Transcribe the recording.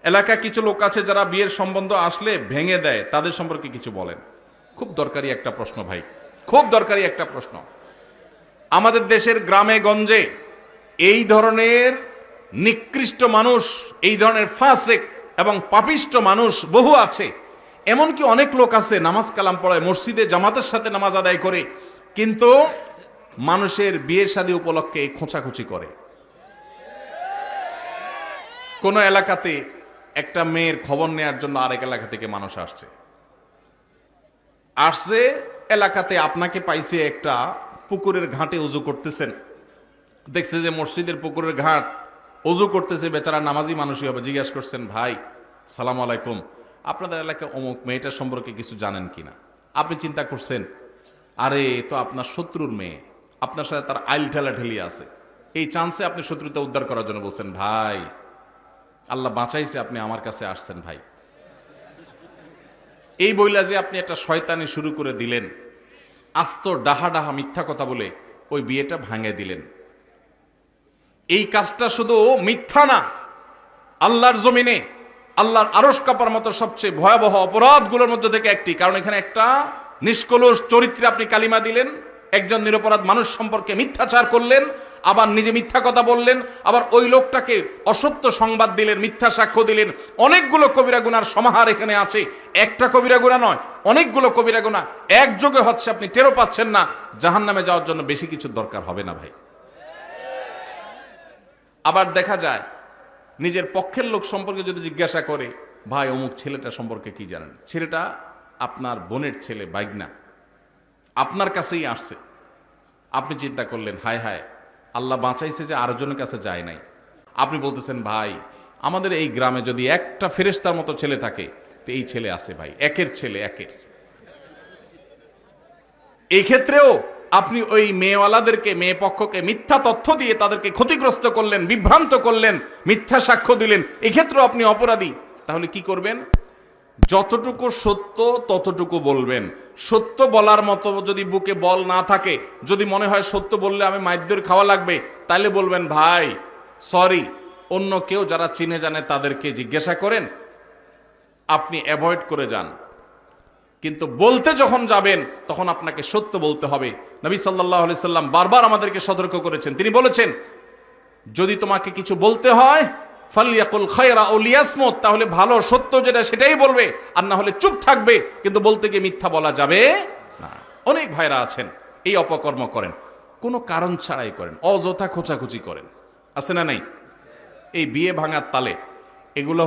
এলাকা কিছু লোক আছে যারা বিয়ের সম্বন্ধ আসলে ভেঙে দেয়, তাদের সম্পর্কে কিছু বলেন। খুব দরকারি একটা প্রশ্ন ভাই, খুব দরকারি একটা প্রশ্ন। আমাদের দেশের গ্রামে গঞ্জে এই ধরনের নিকৃষ্ট মানুষ, এই ধরনের ফাসিক এবং পাপিষ্ট মানুষ বহু আছে। এমনকি অনেক লোক আছে নামাজ কালাম পড়ায়, মসজিদে জামাতের সাথে নামাজ আদায় করে, কিন্তু মানুষের বিয়ে শাদী উপলক্ষে খোঁচাখুচি করে। কোন এলাকাতে একটা মেয়ের খবর নেওয়ার জন্য আরেক এলাকা থেকে মানুষ আসছে এলাকাতে আপনাকে পাইছে একটা পুকুরের ঘাটে উজু করতেছেন, দেখছে যে মসজিদের পুকুরের ঘাট, উজু করতেছে, বেচারা নামাজি মানুষই হবে। জিজ্ঞাসা করছেন, ভাই সালাম আলাইকুম, আপনাদের এলাকায় অমুক মেয়েটার সম্পর্কে কিছু জানেন কিনা? আপনি চিন্তা করছেন, আরে তো আপনার শত্রুর মেয়ে, আপনার সাথে তার আইল ঠেলাঠেলি আছে, এই চান্সে আপনি শত্রুতা উদ্ধার করার জন্য বলছেন, ভাই আল্লাহ বাঁচাইছে আপনি আমার কাছে আসছেন ভাই। এই বইলা যে আপনি একটা শয়তানি শুরু করে দিলেন, আস্ত ডাহা ডাহা মিথ্যা কথা বলে ওই বিয়েটা ভাঙে দিলেন। এই কাজটা শুধু মিথ্যা না, আল্লাহর জমিনে আল্লাহর আরশ কাঁপার মতো সবচেয়ে ভয়াবহ অপরাধগুলোর মধ্যে থেকে একটি। কারণ এখানে একটা নিষ্কলুষ চরিত্রে আপনি কালিমা দিলেন, একজন নিরপরাধ মানুষ সম্পর্কে মিথ্যাচার করলেন, আবার নিজে মিথ্যা কথা বললেন, আবার ওই লোকটাকে অসত্য সংবাদ দিলেন, মিথ্যা সাক্ষ্য দিলেন। অনেকগুলো কবিরা গুনার সমাহার এখানে আছে, একটা কবিরা গুনাহ নয়, অনেকগুলো কবিরা গুনাহ একযোগে হচ্ছে, আপনি টেরও পাচ্ছেন না। জাহান্নামে যাওয়ার জন্য বেশি কিছু দরকার হবে না ভাই। আবার দেখা যায় নিজের পক্ষের লোক সম্পর্কে যদি জিজ্ঞাসা করে, ভাই অমুক ছেলেটা সম্পর্কে কি জানেন? ছেলেটা আপনার বোনের ছেলে, বাইগনা, আপনার কাছেই আসছে। আপনি চিন্তা করলেন, হায় হায় আল্লাহ বাঁচাইছে যে আরেকজনের কাছে যায় নাই। আপনি বলতেছেন, ভাই আমাদের এই গ্রামে যদি একটা ফেরেশতার মতো ছেলে থাকে তো এই ছেলে আছে ভাই, একের ছেলে একের। এই ক্ষেত্রেও আপনি ওই মেয়েওয়ালাদেরকে, মেয়ে পক্ষকে মিথ্যা তথ্য দিয়ে তাদেরকে ক্ষতিগ্রস্ত করলেন, বিভ্রান্ত করলেন, মিথ্যা সাক্ষ্য দিলেন, এক্ষেত্রেও আপনি অপরাধী। তাহলে কি করবেন? যতটুকু সত্য ততটুকু বলবেন। সত্য বলার মতো যদি বুকে বল না থাকে, যদি মনে হয় সত্য বললে আমি মাইদ্যর খাওয়া লাগবে, তাহলে বলবেন, ভাই সরি, অন্য কেউ যারা চিনে জানে তাদেরকে জিজ্ঞাসা করেন, আপনি অ্যাভয়েড করে যান। কিন্তু বলতে যখন যাবেন তখন আপনাকে সত্য বলতে হবে। নবী সাল্লাল্লাহু আলাইহি সাল্লাম বারবার আমাদেরকে সতর্ক করেছেন। তিনি বলেছেন, যদি তোমাকে কিছু বলতে হয় ফালিয়াকুল খায়রা আও লিয়াসমুত, তাহলে ভালো সত্য যেটা সেটাই বলবে, আর না হলে চুপ থাকবে। কিন্তু বলতে গিয়ে মিথ্যা বলা যাবে না। অনেক ভাইরা আছেন এই অপকর্ম করেন, কোনো কারণ ছাড়াই করেন, অযথা খোঁচাখুচি করেন, আছে না নাই? এই বিয়ে ভাঙার তালে এগুলো